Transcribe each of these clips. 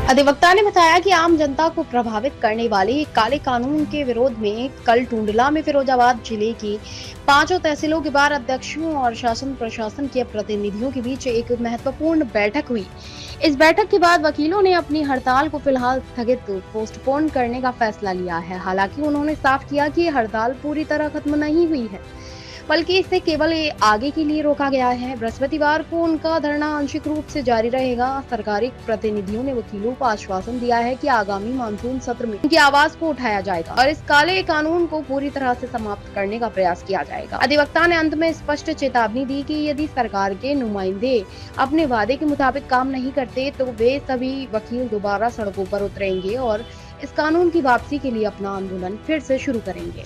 अधिवक्ता ने बताया कि आम जनता को प्रभावित करने वाले काले कानून के विरोध में कल टूंडला में फिरोजाबाद जिले की 5 तहसीलों के बार अध्यक्षों और शासन प्रशासन के प्रतिनिधियों के बीच एक महत्वपूर्ण बैठक हुई। इस बैठक के बाद वकीलों ने अपनी हड़ताल को फिलहाल स्थगित पोस्टपोन करने का फैसला लिया है। हालांकि उन्होंने साफ किया कि हड़ताल पूरी तरह खत्म नहीं हुई है, बल्कि इसे केवल आगे के लिए रोका गया है। बृहस्पतिवार को उनका धरना आंशिक रूप से जारी रहेगा। सरकारी प्रतिनिधियों ने वकीलों को आश्वासन दिया है कि आगामी मानसून सत्र में उनकी आवाज को उठाया जाएगा और इस काले कानून को पूरी तरह से समाप्त करने का प्रयास किया जाएगा। अधिवक्ता ने अंत में स्पष्ट चेतावनी दी कि यदि सरकार के नुमाइंदे अपने वादे के मुताबिक काम नहीं करते तो वे सभी वकील दोबारा सड़कों पर उतरेंगे और इस कानून की वापसी के लिए अपना आंदोलन फिर से शुरू करेंगे।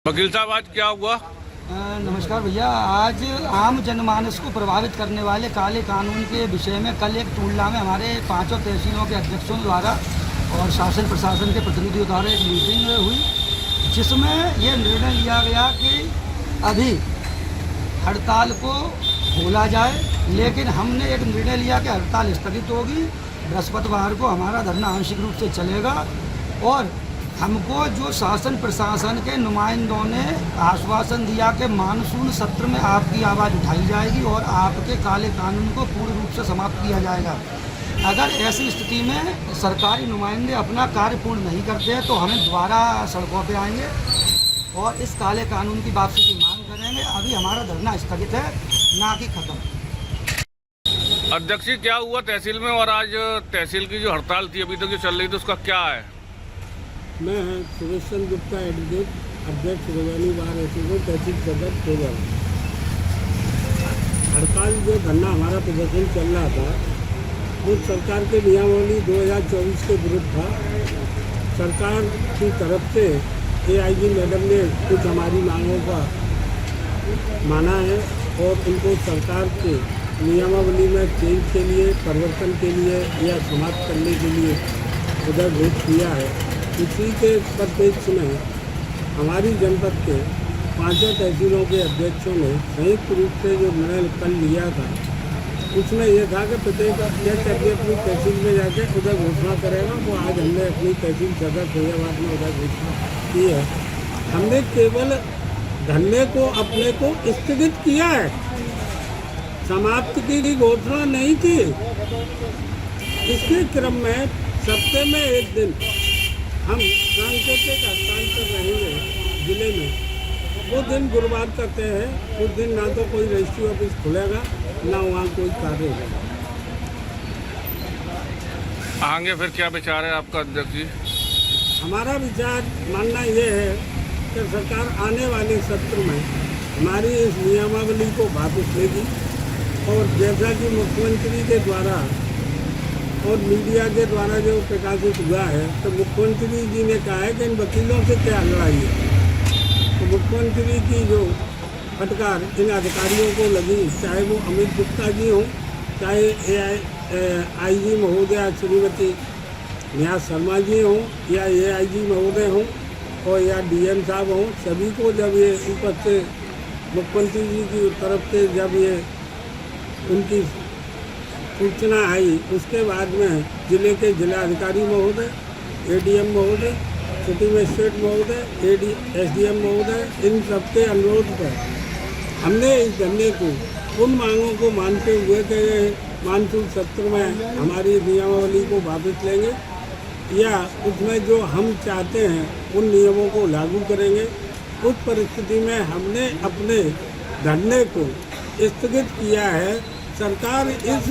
वकील साहब, आज क्या हुआ? नमस्कार भैया। आज आम जनमानस को प्रभावित करने वाले काले कानून के विषय में कल एक टूंडला में हमारे 5 तहसीलों के अध्यक्षों द्वारा और शासन प्रशासन के प्रतिनिधियों द्वारा एक मीटिंग हुई, जिसमें यह निर्णय लिया गया कि अभी हड़ताल को खोला जाए, लेकिन हमने एक निर्णय लिया कि हड़ताल स्थगित होगी। बृहस्पतिवार को हमारा धरना आंशिक रूप से चलेगा और हमको जो शासन प्रशासन के नुमाइंदों ने आश्वासन दिया कि मानसून सत्र में आपकी आवाज़ उठाई जाएगी और आपके काले कानून को पूर्ण रूप से समाप्त किया जाएगा। अगर ऐसी स्थिति में सरकारी नुमाइंदे अपना कार्य पूर्ण नहीं करते हैं तो हमें दोबारा सड़कों पे आएंगे और इस काले कानून की वापसी की मांग करेंगे। अभी हमारा धरना स्थगित है, ना कि खत्म। अध्यक्ष जी, क्या हुआ तहसील में? और आज तहसील की जो हड़ताल थी अभी तक जो चल रही थी, उसका क्या है? मैं सुरेश चंद्र गुप्ता, एडवोकेट, अध्यक्ष रेवेन्यू बार एसोसिएशन तहसील सदर सोगल। हड़ताल जो धरना हमारा प्रदर्शन चल रहा था वो सरकार के नियमावली 2024 के विरुद्ध था। सरकार की तरफ से एआईजी मैडम ने कुछ हमारी मांगों का माना है और उनको सरकार के नियमावली में चेंज के लिए, परिवर्तन के लिए या समाप्त करने के लिए उधर भेज किया है। इसी के परिप्रेक्ष्य में हमारी जनपद के 5 तहसीलों के अध्यक्षों ने संयुक्त रूप से जो निर्णय कल लिया था, उसमें यह था कि प्रत्येक अध्यक्ष अपनी तहसील में जाकर उधर घोषणा करेगा। वो आज हमने अपनी तहसील सदर फैजाबाद में उधर घोषणा की है। हमने केवल धरने को अपने को स्थगित किया है, समाप्त की घोषणा नहीं थी। इसके क्रम में सप्ताह में एक दिन हम सांकेतिक हड़ताल कर रहेंगे जिले में। वो दिन गुरुवार करते हैं। उस दिन ना तो कोई रजिस्ट्री ऑफिस खुलेगा, ना वहाँ कोई कार्य होगा। आगे फिर क्या विचार है आपका अध्यक्ष जी? हमारा विचार मानना ये है कि सरकार आने वाले सत्र में हमारी इस नियमावली को वापस लेगी और जैसा कि मुख्यमंत्री के द्वारा और मीडिया के द्वारा जो प्रकाशित हुआ है, तो मुख्यमंत्री जी ने कहा है कि इन वकीलों से क्या लड़ाई है। तो मुख्यमंत्री की जो फटकार इन अधिकारियों को लगी, चाहे वो अमित गुप्ता जी हों, चाहे आईजी महोदया श्रीमती नेहा शर्मा जी हों, या एआईजी महोदय हों और या डीएम साहब हों, सभी को जब ये ऊपर से मुख्यमंत्री जी की तरफ से जब ये उनकी सूचना आई, उसके बाद में जिले के जिलाधिकारी महोदय, एडीएम महोदय, सिटी मजिस्ट्रेट महोदय, एसडीएम महोदय, इन सबके अनुरोध पर हमने इस धरने को उन मांगों को मानते हुए कि मानसून सत्र में हमारी नियमावली को वापस लेंगे या उसमें जो हम चाहते हैं उन नियमों को लागू करेंगे। उस परिस्थिति में हमने अपने धरने को स्थगित किया है। सरकार इस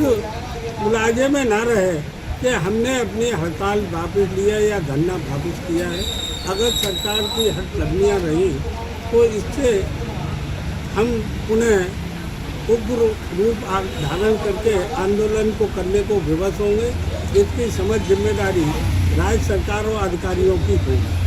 मुलाजे में न रहे कि हमने अपनी हड़ताल वापस लिया या धरना वापस किया है। अगर सरकार की हटकंडियाँ रही तो इससे हम पुनः उग्र रूप धारण करके आंदोलन को करने को विवश होंगे। इसकी समझ जिम्मेदारी राज्य सरकार और अधिकारियों की होगी।